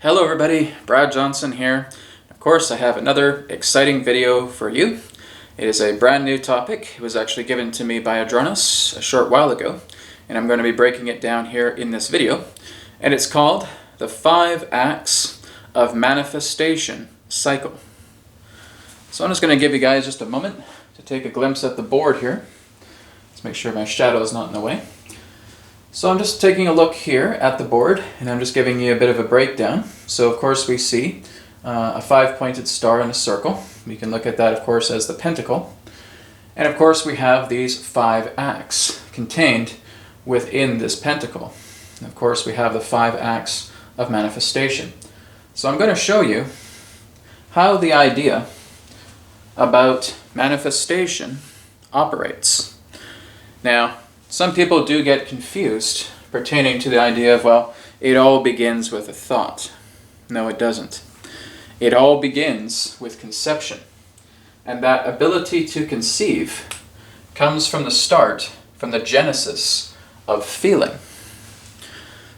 Hello everybody, Brad Johnson here. Of course, I have another exciting video for you. It is a brand new topic. It was actually given to me by Adronis a short while ago, and I'm going to be breaking it down here in this video. And it's called the 5 Acts of Manifestation Cycle. So I'm just going to give you guys just a moment to take a glimpse at the board here. Let's make sure my shadow is not in the way. So I'm just taking a look here at the board, and I'm just giving you a bit of a breakdown. So of course we see a 5-pointed star in a circle. We can look at that, of course, as the pentacle. And of course we have these 5 acts contained within this pentacle. And of course we have the 5 acts of manifestation. So I'm going to show you how the idea about manifestation operates. Now, some people do get confused pertaining to the idea of, well, it all begins with a thought. No, it doesn't. It all begins with conception. And that ability to conceive comes from the start, from the genesis of feeling.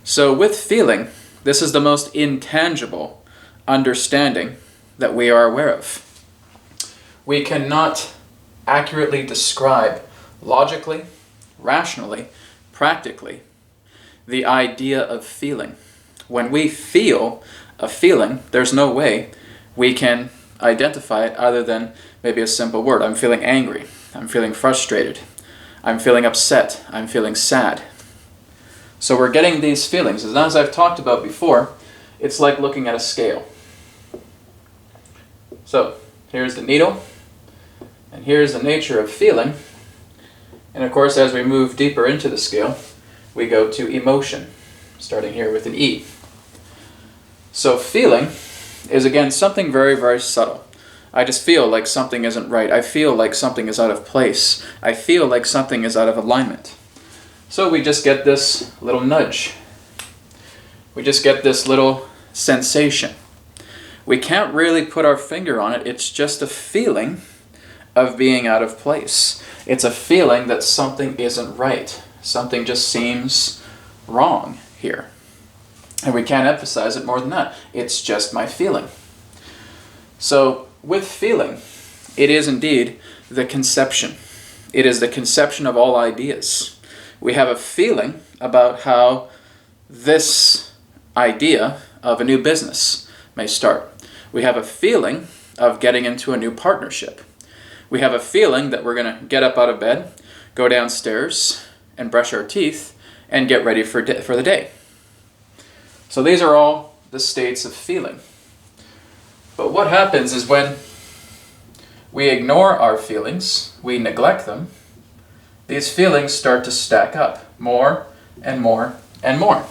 So with feeling, this is the most intangible understanding that we are aware of. We cannot accurately describe logically, rationally, practically, the idea of feeling. When we feel a feeling, there's no way we can identify it other than maybe a simple word. I'm feeling angry. I'm feeling frustrated. I'm feeling upset. I'm feeling sad. So we're getting these feelings. As I've talked about before, it's like looking at a scale. So here's the needle, and here's the nature of feeling. And of course, as we move deeper into the scale, we go to emotion, starting here with an E. So feeling is, again, something very, very subtle. I just feel like something isn't right. I feel like something is out of place. I feel like something is out of alignment. So we just get this little nudge. We just get this little sensation. We can't really put our finger on it. It's just a feeling of being out of place. It's a feeling that something isn't right. Something just seems wrong here. And we can't emphasize it more than that. It's just my feeling. So with feeling, it is indeed the conception. It is the conception of all ideas. We have a feeling about how this idea of a new business may start. We have a feeling of getting into a new partnership. We have a feeling that we're going to get up out of bed, go downstairs, and brush our teeth, and get ready for the day. So these are all the states of feeling. But what happens is when we ignore our feelings, we neglect them, these feelings start to stack up more and more and more.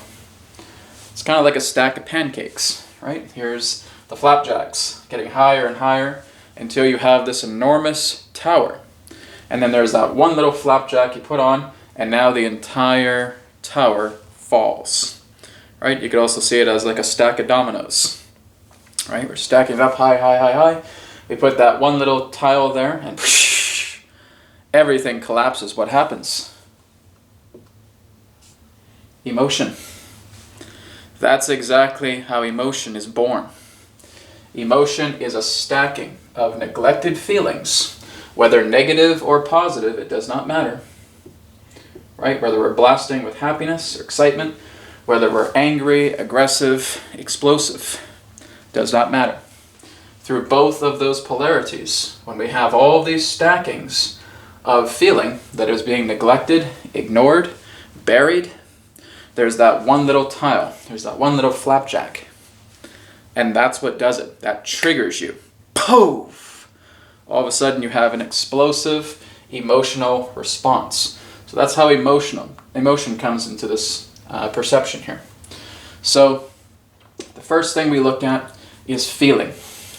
It's kind of like a stack of pancakes, right? Here's the flapjacks getting higher and higher, until you have this enormous tower. And then there's that one little flapjack you put on, and now the entire tower falls. Right? You could also see it as like a stack of dominoes. Right? We're stacking up high, high, high, high. We put that one little tile there, and everything collapses. What happens? Emotion. That's exactly how emotion is born. Emotion is a stacking of neglected feelings, whether negative or positive, it does not matter. Right? Whether we're blasting with happiness or excitement, whether we're angry, aggressive, explosive, does not matter. Through both of those polarities, when we have all these stackings of feeling that is being neglected, ignored, buried, there's that one little tile, there's that one little flapjack. And that's what does it. That triggers you. Poof! All of a sudden you have an explosive emotional response. So that's how emotion comes into this perception here. So the first thing we look at is feeling.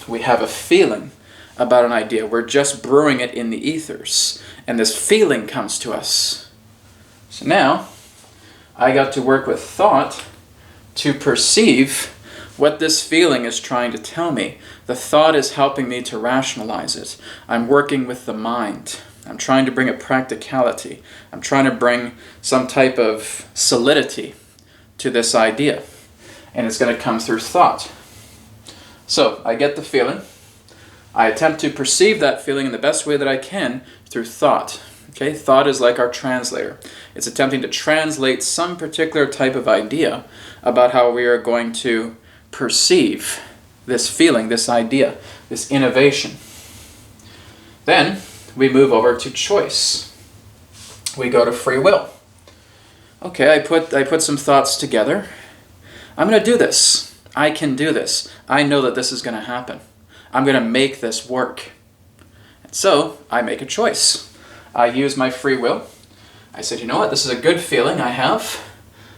We have a feeling about an idea. We're just brewing it in the ethers. And this feeling comes to us. So now I got to work with thought to perceive what this feeling is trying to tell me. The thought is helping me to rationalize it. I'm working with the mind. I'm trying to bring a practicality. I'm trying to bring some type of solidity to this idea. and it's going to come through thought. So I get the feeling. I attempt to perceive that feeling in the best way that I can through thought. Okay? Thought is like our translator. It's attempting to translate some particular type of idea about how we are going to perceive this feeling, this idea, this innovation. Then we move over to choice. We go to free will. Okay, I put some thoughts together. I'm going to do this. I can do this. I know that this is going to happen. I'm going to make this work. And so I make a choice. I use my free will. I said, you know what, this is a good feeling I have.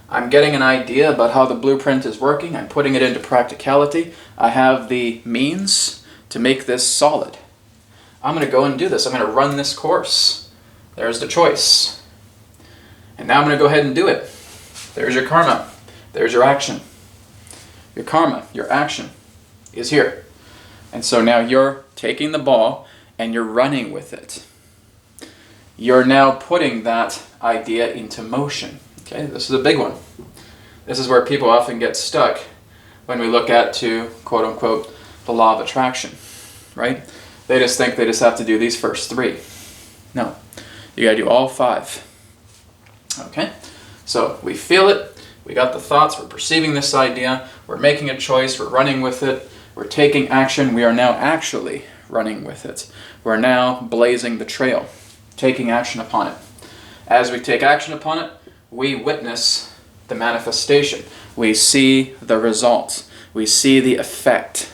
I'm getting an idea about how the blueprint is working. I'm putting it into practicality. I have the means to make this solid. I'm going to go and do this. I'm going to run this course. There's the choice. And now I'm going to go ahead and do it. There's your karma. There's your action. Your karma, your action, is here. And so now you're taking the ball and you're running with it. You're now putting that idea into motion. Okay, this is a big one. This is where people often get stuck when we look at to, quote unquote, the law of attraction, right? They just think they just have to do these first three. No, you gotta do all five. Okay, so we feel it, we got the thoughts, we're perceiving this idea, we're making a choice, we're running with it, we're taking action, we are now actually running with it. We're now blazing the trail, taking action upon it. As we take action upon it, we witness the manifestation. We see the result. We see the effect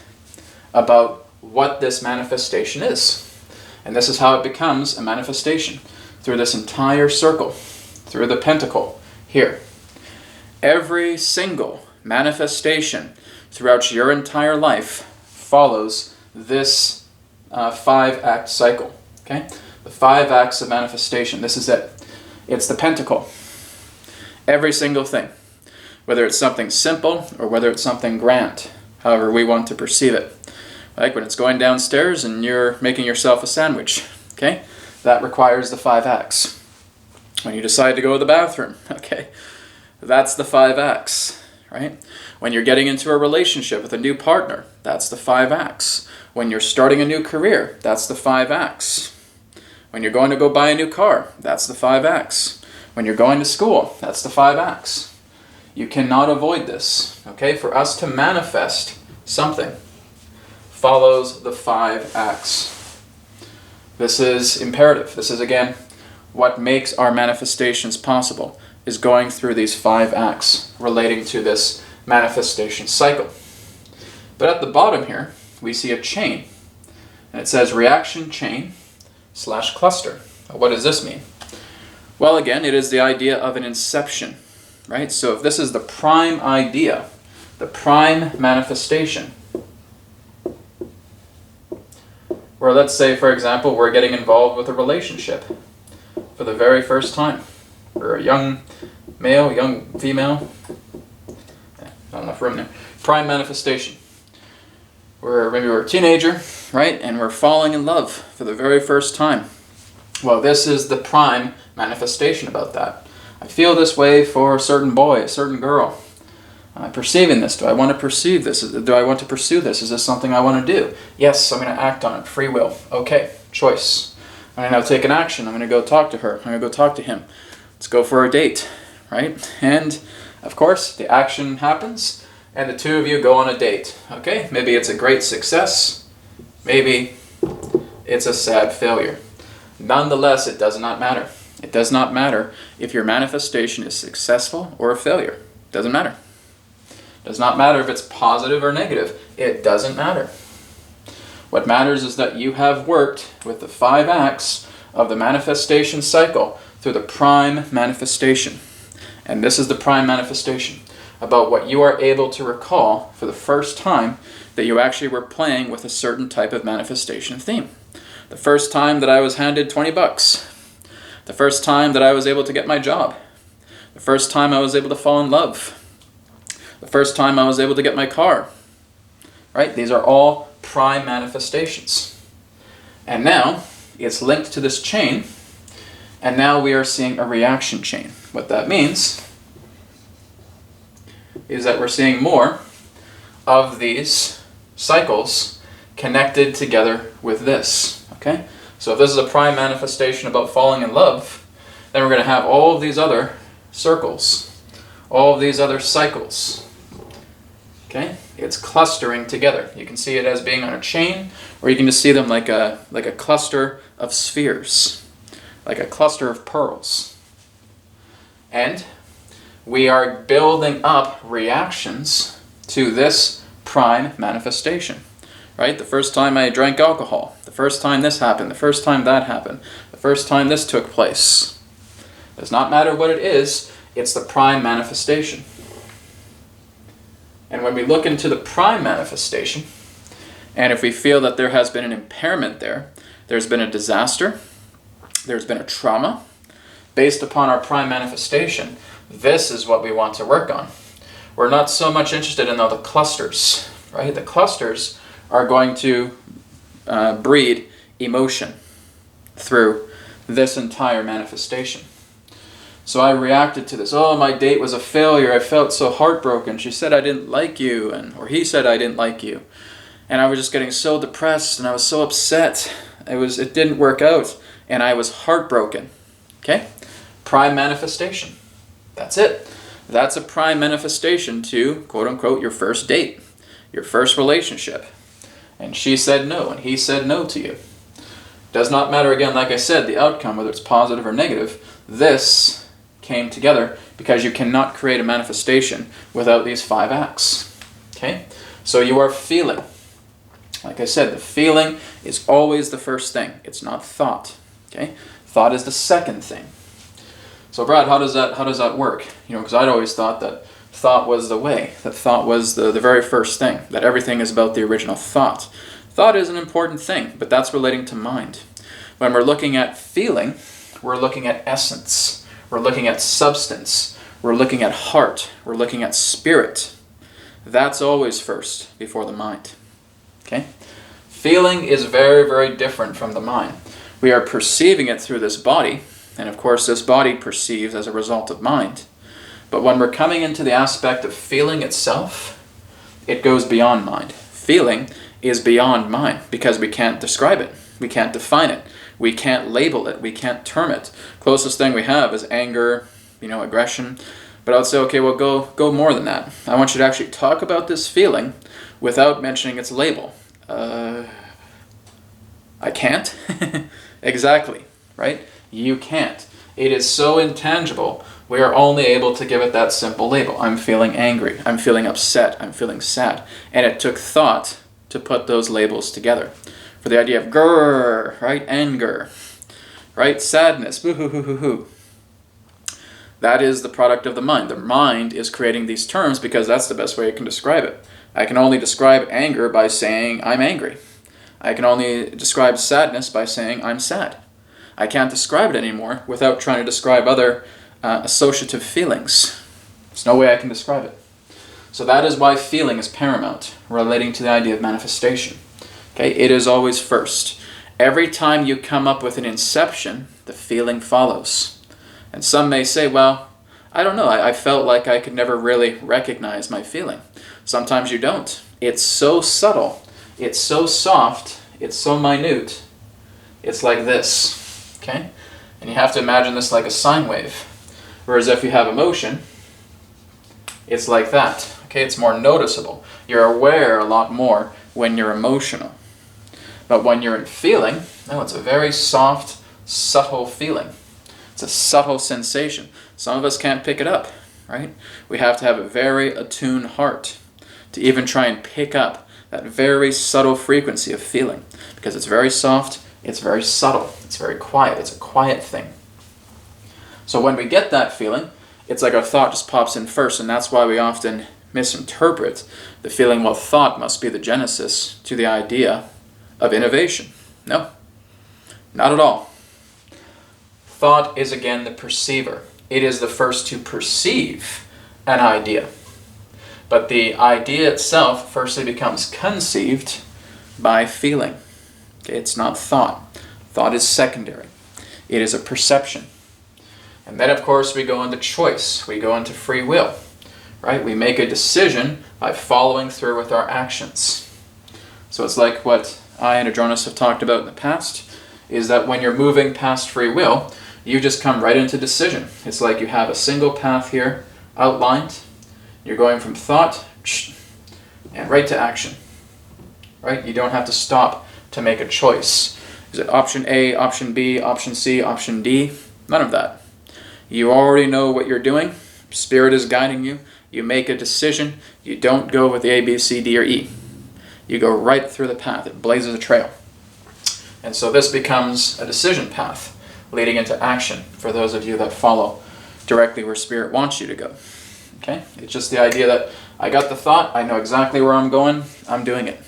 about what this manifestation is. And this is how it becomes a manifestation, through this entire circle, through the pentacle here. Every single manifestation throughout your entire life follows this 5-act cycle. Okay? The 5 acts of manifestation. This is it. It's the pentacle. Every single thing. Whether it's something simple or whether it's something grand. However we want to perceive it. Like when it's going downstairs and you're making yourself a sandwich. Okay? That requires the 5 acts. When you decide to go to the bathroom. Okay? That's the 5 acts. Right? When you're getting into a relationship with a new partner. That's the 5 acts. When you're starting a new career. That's the 5 acts. When you're going to go buy a new car. That's the 5 acts. When you're going to school, that's the 5 acts. You cannot avoid this. Okay? For us to manifest something follows the 5 acts. This is imperative. This is, again, what makes our manifestations possible, is going through these 5 acts relating to this manifestation cycle. But at the bottom here, we see a chain. And it says reaction chain / cluster. What does this mean? Well, again, it is the idea of an inception, right? So if this is the prime idea, the prime manifestation, where let's say, for example, we're getting involved with a relationship for the very first time. We're a young male, young female, not enough room there. Prime manifestation. Maybe we're a teenager, right? And we're falling in love for the very first time. Well, this is the prime manifestation about that. I feel this way for a certain boy, a certain girl. I'm perceiving this. Do I want to perceive this? Do I want to pursue this? Is this something I want to do? Yes, I'm going to act on it. Free will. Okay, choice. I'm going to now take an action. I'm going to go talk to her. I'm going to go talk to him. Let's go for a date, right? And, of course, the action happens, and the two of you go on a date. Okay? Maybe it's a great success. Maybe it's a sad failure. Nonetheless, it does not matter. It does not matter if your manifestation is successful or a failure. It doesn't matter. It does not matter if it's positive or negative. It doesn't matter. What matters is that you have worked with the 5 acts of the manifestation cycle through the prime manifestation. And this is the prime manifestation, about what you are able to recall for the first time that you actually were playing with a certain type of manifestation theme. The first time that I was handed $20. The first time that I was able to get my job. The first time I was able to fall in love. The first time I was able to get my car. Right? These are all prime manifestations. And now it's linked to this chain, and now we are seeing a reaction chain. What that means is that we're seeing more of these cycles connected together with this. Okay? So if this is a prime manifestation about falling in love, then we're going to have all of these other circles, all of these other cycles. Okay? It's clustering together. You can see it as being on a chain, or you can just see them like a cluster of spheres, like a cluster of pearls. And we are building up reactions to this prime manifestation. Right? The first time I drank alcohol, the first time this happened, the first time that happened, the first time this took place. It does not matter what it is, it's the prime manifestation. And when we look into the prime manifestation, and if we feel that there has been an impairment there, there's been a disaster, there's been a trauma, based upon our prime manifestation, this is what we want to work on. We're not so much interested in all the clusters, right? The clusters are going to breed emotion through this entire manifestation. So I reacted to this. Oh, my date was a failure. I felt so heartbroken. She said I didn't like you, or he said I didn't like you. And I was just getting so depressed, and I was so upset. It didn't work out, and I was heartbroken. Okay? Prime manifestation. That's it. That's a prime manifestation to, quote unquote, your first date, your first relationship. And she said no, and he said no to you. Does not matter, again, like I said, the outcome, whether it's positive or negative. This came together because you cannot create a manifestation without these 5 acts. Okay? So you are feeling. Like I said, the feeling is always the first thing. It's not thought. Okay? Thought is the second thing. So Brad, how does that work? Because I'd always thought that thought was the way, that thought was the very first thing, that everything is about the original thought. Thought is an important thing, but that's relating to mind. When we're looking at feeling, we're looking at essence, we're looking at substance, we're looking at heart, we're looking at spirit. That's always first before the mind. Okay? Feeling is very, very different from the mind. We are perceiving it through this body, and of course this body perceives as a result of mind. But when we're coming into the aspect of feeling itself, it goes beyond mind. Feeling is beyond mind because we can't describe it. We can't define it. We can't label it. We can't term it. Closest thing we have is anger, aggression. But I would say, okay, well, go more than that. I want you to actually talk about this feeling without mentioning its label. I can't? Exactly, right? You can't. It is so intangible. We are only able to give it that simple label. I'm feeling angry. I'm feeling upset. I'm feeling sad. And it took thought to put those labels together. For the idea of grrr, right? Anger, right? Sadness, boo-hoo-hoo-hoo-hoo. That is the product of the mind. The mind is creating these terms because that's the best way I can describe it. I can only describe anger by saying I'm angry. I can only describe sadness by saying I'm sad. I can't describe it anymore without trying to describe other associative feelings. There's no way I can describe it. So that is why feeling is paramount, relating to the idea of manifestation. Okay, it is always first. Every time you come up with an inception, the feeling follows. And some may say, well, I don't know, I felt like I could never really recognize my feeling. Sometimes you don't. It's so subtle, it's so soft, it's so minute. It's like this, okay? And you have to imagine this like a sine wave. Whereas if you have emotion, it's like that, okay? It's more noticeable. You're aware a lot more when you're emotional. But when you're in feeling, no, it's a very soft, subtle feeling. It's a subtle sensation. Some of us can't pick it up, right? We have to have a very attuned heart to even try and pick up that very subtle frequency of feeling. Because it's very soft, it's very subtle, it's very quiet, it's a quiet thing. So when we get that feeling, it's like our thought just pops in first, and that's why we often misinterpret the feeling, well, thought must be the genesis to the idea of innovation. No, not at all. Thought is, again, the perceiver. It is the first to perceive an idea. But the idea itself firstly becomes conceived by feeling. Okay, it's not thought. Thought is secondary. It is a perception. And then, of course, we go into choice. We go into free will. right? We make a decision by following through with our actions. So it's like what I and Adronis have talked about in the past, is that when you're moving past free will, you just come right into decision. It's like you have a single path here outlined. You're going from thought and right to action, right? You don't have to stop to make a choice. Is it option A, option B, option C, option D? None of that. You already know what you're doing. Spirit is guiding you. You make a decision. You don't go with the A, B, C, D, or E. You go right through the path. It blazes a trail. And so this becomes a decision path leading into action for those of you that follow directly where Spirit wants you to go. Okay? It's just the idea that I got the thought, I know exactly where I'm going, I'm doing it.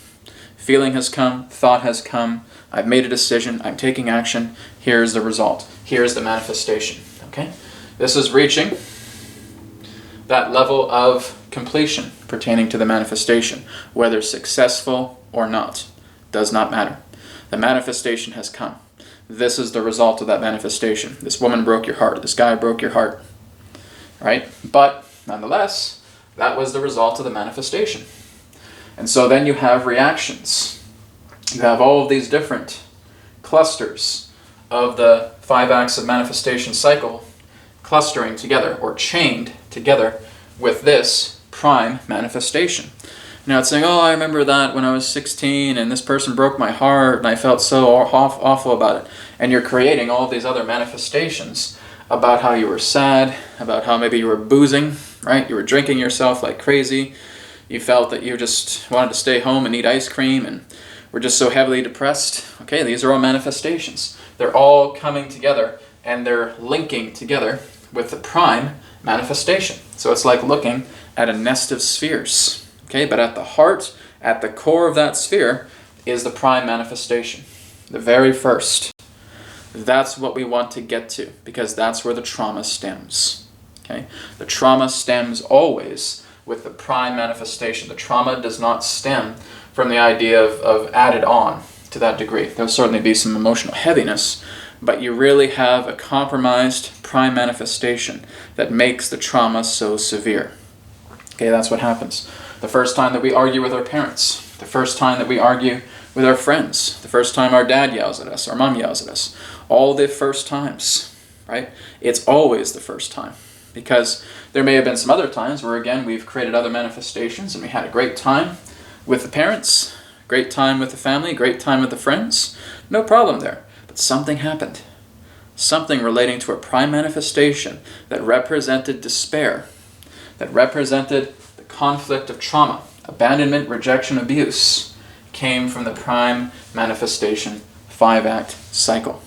Feeling has come, thought has come, I've made a decision, I'm taking action, here's the result, here's the manifestation. Okay? This is reaching that level of completion pertaining to the manifestation, whether successful or not, does not matter. The manifestation has come. This is the result of that manifestation. This woman broke your heart, this guy broke your heart, right? But nonetheless, that was the result of the manifestation. And so then you have reactions. You have all of these different clusters of the 5 acts of manifestation cycle clustering together or chained together with this prime manifestation. Now it's saying, oh, I remember that when I was 16 and this person broke my heart and I felt so awful about it. And you're creating all these other manifestations about how you were sad, about how maybe you were boozing, right? You were drinking yourself like crazy. You felt that you just wanted to stay home and eat ice cream and were just so heavily depressed. Okay, these are all manifestations. They're all coming together and they're linking together with the prime manifestation. So it's like looking at a nest of spheres. Okay, but at the heart, at the core of that sphere, is the prime manifestation. The very first. That's what we want to get to, because that's where the trauma stems. Okay? The trauma stems always with the prime manifestation. The trauma does not stem from the idea of added on to that degree. There'll certainly be some emotional heaviness, but you really have a compromised prime manifestation that makes the trauma so severe. Okay, that's what happens. The first time that we argue with our parents, the first time that we argue with our friends, the first time our dad yells at us, our mom yells at us, all the first times, right? It's always the first time. Because there may have been some other times where, again, we've created other manifestations and we had a great time with the parents, great time with the family, great time with the friends. No problem there. But something happened. Something relating to a prime manifestation that represented despair, that represented the conflict of trauma, abandonment, rejection, abuse, came from the prime manifestation 5-act cycle.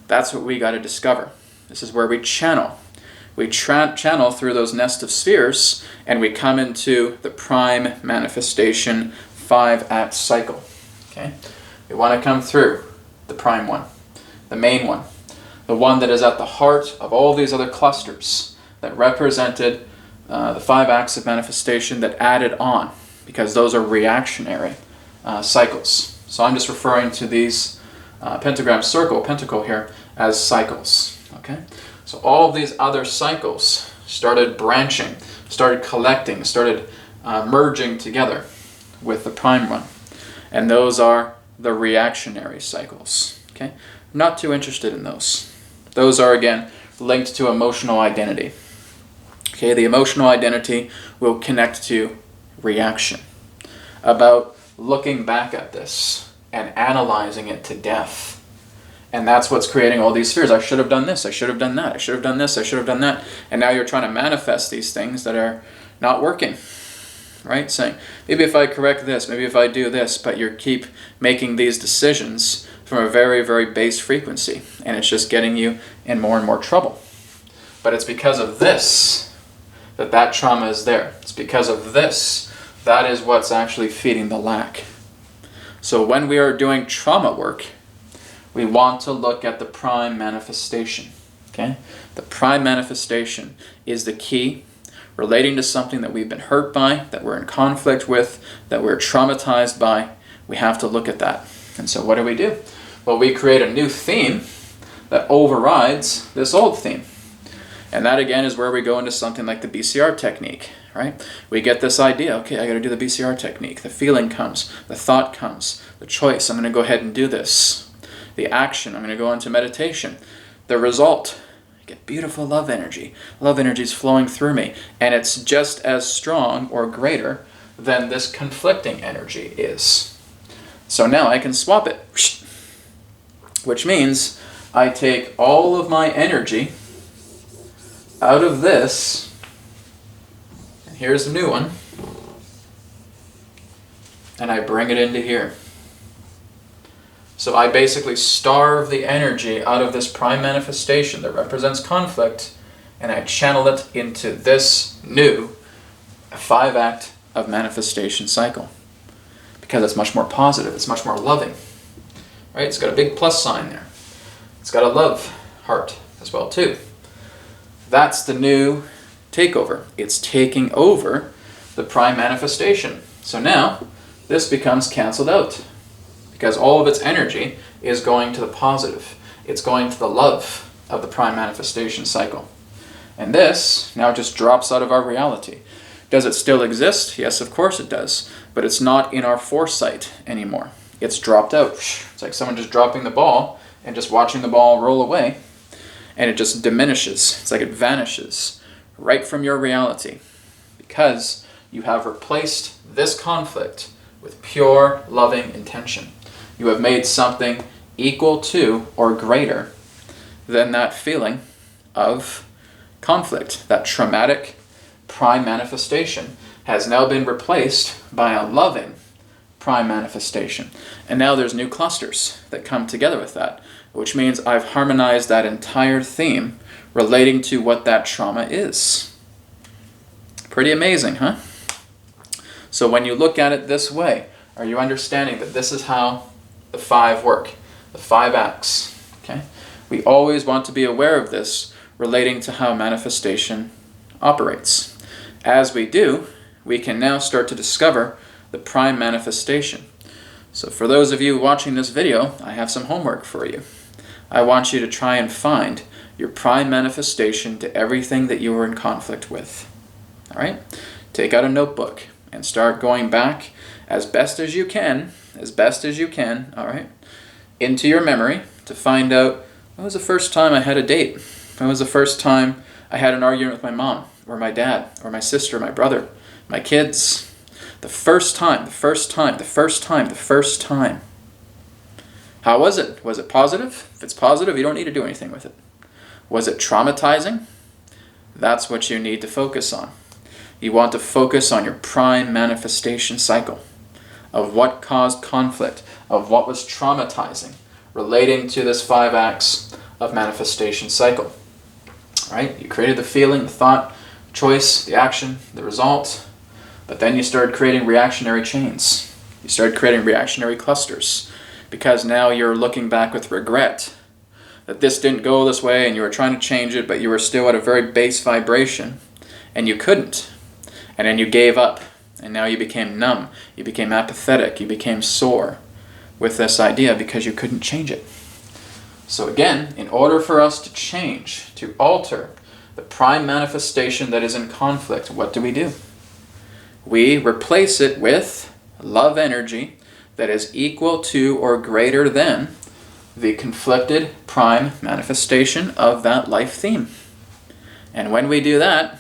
That's what we got to discover. This is where we channel. We channel through those nest of spheres, and we come into the prime manifestation 5-act cycle. Okay? We want to come through the prime one, the main one, the one that is at the heart of all these other clusters that represented the 5 acts of manifestation that added on, because those are reactionary cycles. So I'm just referring to these pentacle here, as cycles. Okay? So all of these other cycles started branching, started collecting, started merging together with the prime one. And those are the reactionary cycles. Okay? I'm not too interested in those. Those are, again, linked to emotional identity. Okay, the emotional identity will connect to reaction. About looking back at this and analyzing it to death. And that's what's creating all these fears. I should have done this, I should have done that, I should have done this, I should have done that. And now you're trying to manifest these things that are not working. Right? Saying, maybe if I correct this, maybe if I do this, but you keep making these decisions from a very, very base frequency. And it's just getting you in more and more trouble. But it's because of this that trauma is there. It's because of this that is what's actually feeding the lack. So when we are doing trauma work, we want to look at the prime manifestation. Okay? The prime manifestation is the key relating to something that we've been hurt by, that we're in conflict with, that we're traumatized by. We have to look at that. And so what do? Well, we create a new theme that overrides this old theme. And that again is where we go into something like the Bcr technique, right? We get this idea, okay, I got to do the Bcr technique. The feeling comes, the thought comes, the choice, I'm going to go ahead and do this. The action, I'm going to go into meditation. The result, I get beautiful love energy. Love energy is flowing through me, and it's just as strong or greater than this conflicting energy is. So now I can swap it, which means I take all of my energy out of this, and here's the new one, and I bring it into here. So I basically starve the energy out of this prime manifestation that represents conflict, and I channel it into this new 5-act of manifestation cycle. Because it's much more positive, it's much more loving. Right? It's got a big plus sign there. It's got a love heart as well too. That's the new takeover. It's taking over the prime manifestation. So now this becomes canceled out because all of its energy is going to the positive. It's going to the love of the prime manifestation cycle. And this now just drops out of our reality. Does it still exist? Yes, of course it does. But it's not in our foresight anymore. It's dropped out. It's like someone just dropping the ball and just watching the ball roll away. And it just diminishes. It's like it vanishes right from your reality. Because you have replaced this conflict with pure, loving intention. You have made something equal to or greater than that feeling of conflict. That traumatic prime manifestation has now been replaced by a loving prime manifestation. And now there's new clusters that come together with that, which means I've harmonized that entire theme relating to what that trauma is. Pretty amazing, huh? So when you look at it this way, are you understanding that this is how the 5 work, the 5 acts? Okay? We always want to be aware of this relating to how manifestation operates. As we do, we can now start to discover the prime manifestation. So for those of you watching this video, I have some homework for you. I want you to try and find your prime manifestation to everything that you were in conflict with. All right? Take out a notebook and start going back as best as you can, all right, into your memory to find out when was the first time I had a date? When was the first time I had an argument with my mom or my dad or my sister, my brother, my kids? The first time. How was it? Was it positive? If it's positive, you don't need to do anything with it. Was it traumatizing? That's what you need to focus on. You want to focus on your prime manifestation cycle of what caused conflict, of what was traumatizing, relating to this 5 acts of manifestation cycle. Right? You created the feeling, the thought, choice, the action, the result, but then you started creating reactionary chains. You started creating reactionary clusters because now you're looking back with regret that this didn't go this way and you were trying to change it, but you were still at a very base vibration and you couldn't. And then you gave up, and now you became numb, you became apathetic, you became sore with this idea because you couldn't change it. So again, in order for us to change, to alter the prime manifestation that is in conflict, what do? We replace it with love energy that is equal to or greater than the conflicted prime manifestation of that life theme. And when we do that,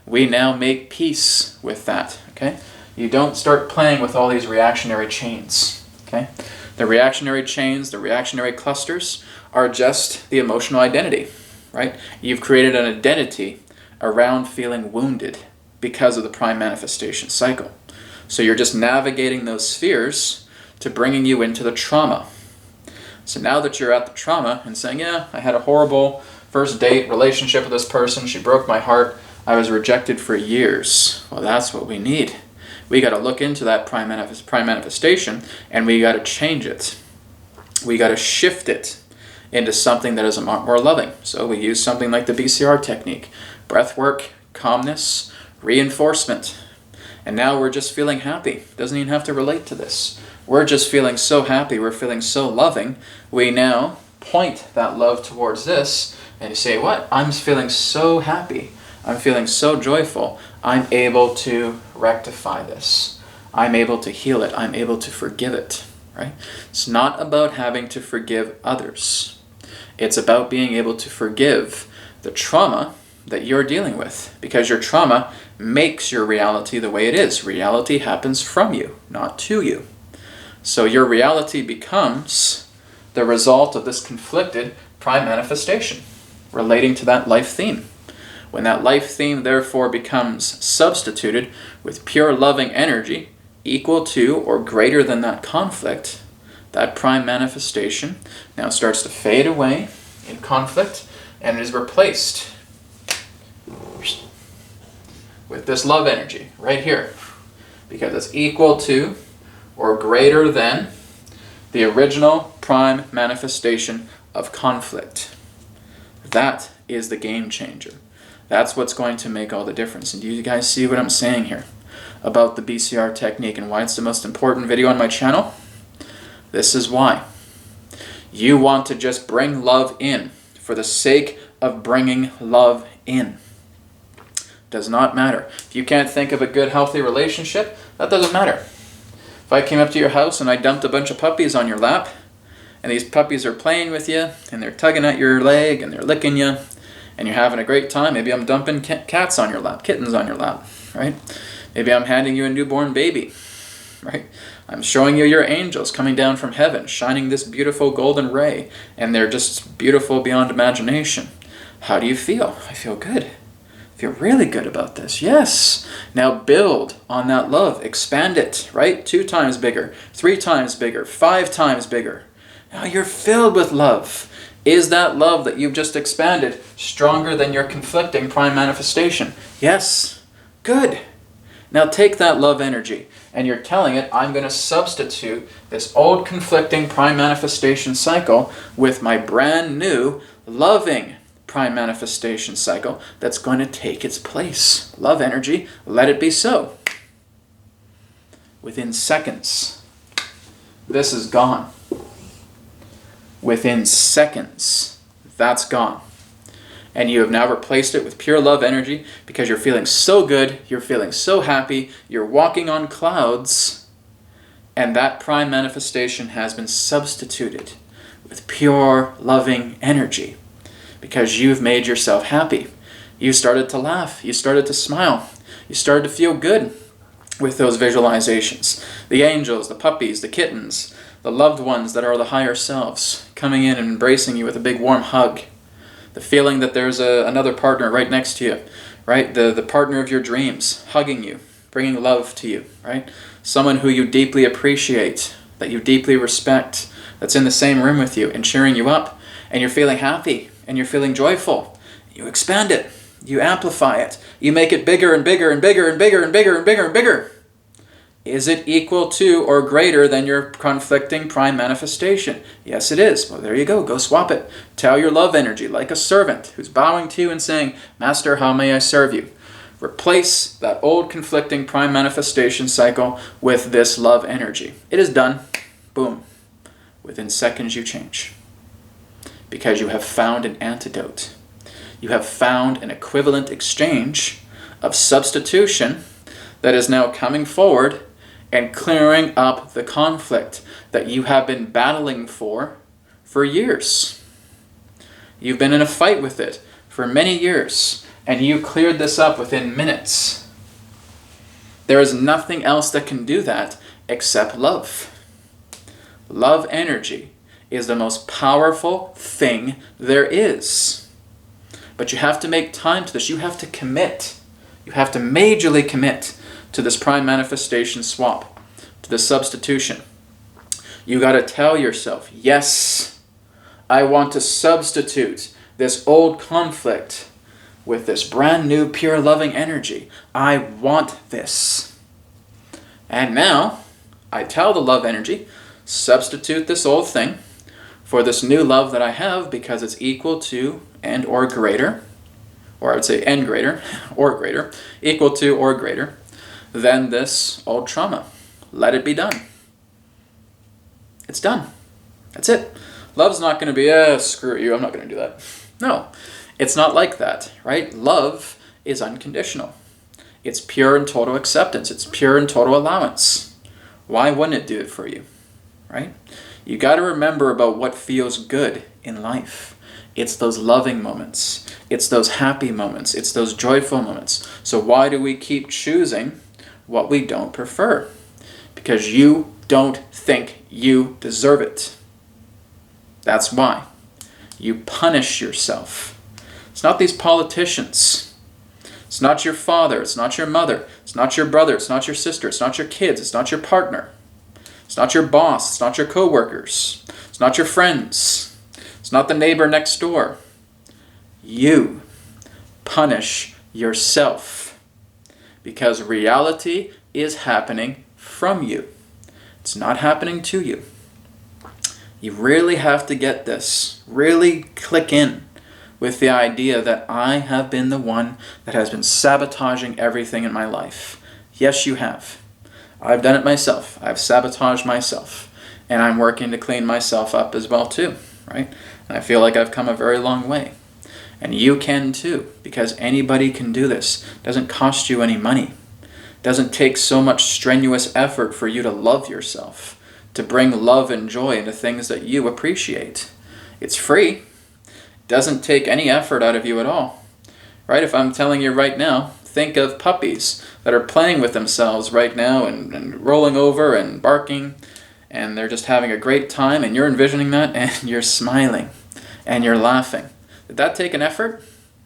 we now make peace with that, okay? You don't start playing with all these reactionary chains, okay? The reactionary chains, the reactionary clusters are just the emotional identity, right? You've created an identity around feeling wounded because of the prime manifestation cycle. So you're just navigating those spheres to bringing you into the trauma. So now that you're at the trauma and saying, yeah, I had a horrible first date relationship with this person, she broke my heart, I was rejected for years. Well, that's what we need. We got to look into that prime manifestation and we got to change it. We got to shift it into something that is a lot more loving. So we use something like the Bcr technique. Breath work, calmness, reinforcement. And now we're just feeling happy. Doesn't even have to relate to this. We're just feeling so happy. We're feeling so loving. We now point that love towards this and you say, what? I'm feeling so happy. I'm feeling so joyful. I'm able to rectify this. I'm able to heal it. I'm able to forgive it, right? It's not about having to forgive others. It's about being able to forgive the trauma that you're dealing with, because your trauma makes your reality the way it is. Reality happens from you, not to you. So your reality becomes the result of this conflicted prime manifestation relating to that life theme. When that life theme therefore becomes substituted with pure loving energy equal to or greater than that conflict, that prime manifestation now starts to fade away in conflict and is replaced with this love energy right here, because it's equal to or greater than the original prime manifestation of conflict. That is the game changer. That's what's going to make all the difference. And do you guys see what I'm saying here about the Bcr technique and why it's the most important video on my channel? This is why. You want to just bring love in for the sake of bringing love in. Does not matter. If you can't think of a good, healthy relationship, that doesn't matter. If I came up to your house and I dumped a bunch of puppies on your lap, and these puppies are playing with you, and they're tugging at your leg, and they're licking you, and you're having a great time, maybe I'm dumping cats on your lap, kittens on your lap, right? Maybe I'm handing you a newborn baby, right? I'm showing you your angels coming down from heaven, shining this beautiful golden ray, and they're just beautiful beyond imagination. How do you feel? I feel good. I feel really good about this. Yes. Now build on that love. Expand it, right? 2 times bigger, 3 times bigger, 5 times bigger. Now you're filled with love. Is that love that you've just expanded stronger than your conflicting prime manifestation? Yes. Good. Now take that love energy and you're telling it, I'm going to substitute this old conflicting prime manifestation cycle with my brand new loving prime manifestation cycle that's going to take its place. Love energy, let it be so. Within seconds, this is gone. Within seconds, that's gone. And you have now replaced it with pure love energy because you're feeling so good, you're feeling so happy, you're walking on clouds, and that prime manifestation has been substituted with pure loving energy because you've made yourself happy. You started to laugh, you started to smile, you started to feel good with those visualizations. The angels, the puppies, the kittens, the loved ones that are the higher selves coming in and embracing you with a big warm hug. The feeling that there's another partner right next to you, right? The partner of your dreams hugging you, bringing love to you, right? Someone who you deeply appreciate, that you deeply respect, that's in the same room with you and cheering you up, and you're feeling happy and you're feeling joyful. You expand it, you amplify it, you make it bigger and bigger and bigger and bigger and bigger and bigger and bigger. Is it equal to or greater than your conflicting prime manifestation? Yes, it is. Well, there you go. Go swap it. Tell your love energy like a servant who's bowing to you and saying, Master, how may I serve you? Replace that old conflicting prime manifestation cycle with this love energy. It is done. Boom. Within seconds you change. Because you have found an antidote. You have found an equivalent exchange of substitution that is now coming forward and clearing up the conflict that you have been battling for years. You've been in a fight with it for many years, and you cleared this up within minutes. There is nothing else that can do that except love. Love energy is the most powerful thing there is. But you have to make time to this. You have to commit. You have to majorly commit to this prime manifestation swap, to the substitution. You got to tell yourself, yes, I want to substitute this old conflict with this brand new pure loving energy. I want this. And now, I tell the love energy, substitute this old thing for this new love that I have because it's equal to and or greater, or I would say and greater, or greater, equal to or greater than this old trauma. Let it be done. It's done. That's it. Love's not going to be, screw you, I'm not going to do that. No, it's not like that, right? Love is unconditional. It's pure and total acceptance. It's pure and total allowance. Why wouldn't it do it for you, right? You got to remember about what feels good in life. It's those loving moments. It's those happy moments. It's those joyful moments. So why do we keep choosing what we don't prefer? Because you don't think you deserve it. That's why. You punish yourself. It's not these politicians. It's not your father. It's not your mother. It's not your brother. It's not your sister. It's not your kids. It's not your partner. It's not your boss. It's not your coworkers. It's not your friends. It's not the neighbor next door. You punish yourself because reality is happening from you. It's not happening to you. You really have to get this. Really click in with the idea that I have been the one that has been sabotaging everything in my life. Yes, you have. I've done it myself. I've sabotaged myself. And I'm working to clean myself up as well too, right? And I feel like I've come a very long way. And you can too, because anybody can do this. It doesn't cost you any money. It doesn't take so much strenuous effort for you to love yourself, to bring love and joy into things that you appreciate. It's free. It doesn't take any effort out of you at all. Right? If I'm telling you right now, think of puppies that are playing with themselves right now and rolling over and barking, and they're just having a great time, and you're envisioning that, and you're smiling, and you're laughing. Did that take an effort?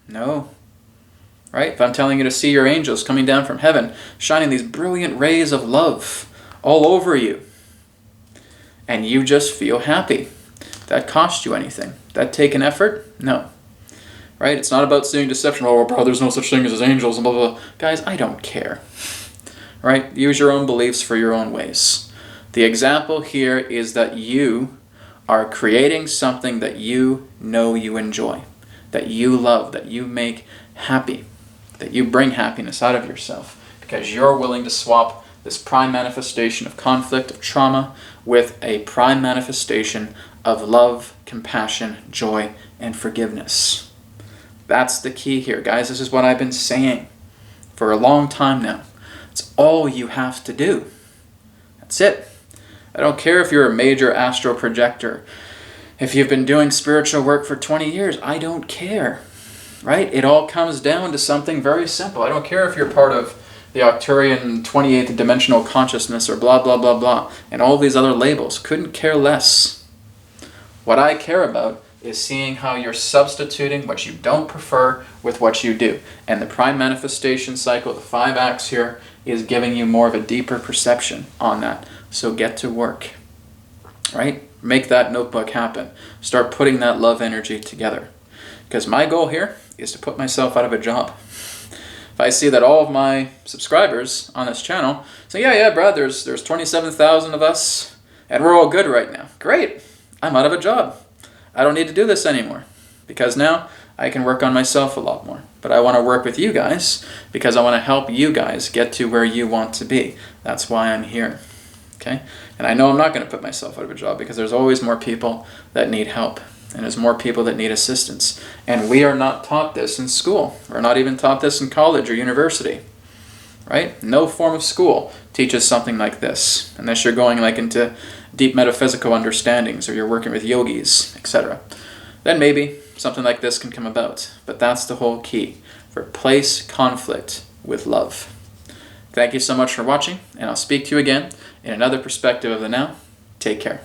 No. Right? If I'm telling you to see your angels coming down from heaven, shining these brilliant rays of love all over you, and you just feel happy, that cost you anything? That take an effort? No. Right? It's not about seeing deception. Oh, bro, there's no such thing as angels and blah, blah, blah. Guys, I don't care. Right? Use your own beliefs for your own ways. The example here is that you are creating something that you know you enjoy, that you love, that you make happy, that you bring happiness out of yourself because you're willing to swap this prime manifestation of conflict, of trauma, with a prime manifestation of love, compassion, joy, and forgiveness. That's the key here, guys. This is what I've been saying for a long time now. It's all you have to do. That's it. I don't care if you're a major astral projector. If you've been doing spiritual work for 20 years, I don't care. Right? It all comes down to something very simple. I don't care if you're part of the Arcturian 28th dimensional consciousness or blah, blah, blah, blah, and all these other labels. Couldn't care less. What I care about is seeing how you're substituting what you don't prefer with what you do. And the prime manifestation cycle, the 5 acts here, is giving you more of a deeper perception on that. So get to work, right? Make that notebook happen. Start putting that love energy together. Because my goal here is to put myself out of a job. If I see that all of my subscribers on this channel say, yeah, Brad, there's 27,000 of us, and we're all good right now. Great. I'm out of a job. I don't need to do this anymore. Because now I can work on myself a lot more. But I want to work with you guys because I want to help you guys get to where you want to be. That's why I'm here. Okay? And I know I'm not going to put myself out of a job because there's always more people that need help. And there's more people that need assistance. And we are not taught this in school. We're not even taught this in college or university. Right? No form of school teaches something like this. Unless you're going like into deep metaphysical understandings or you're working with yogis, etc. Then maybe something like this can come about. But that's the whole key. Replace conflict with love. Thank you so much for watching, and I'll speak to you again in another perspective of the now. Take care.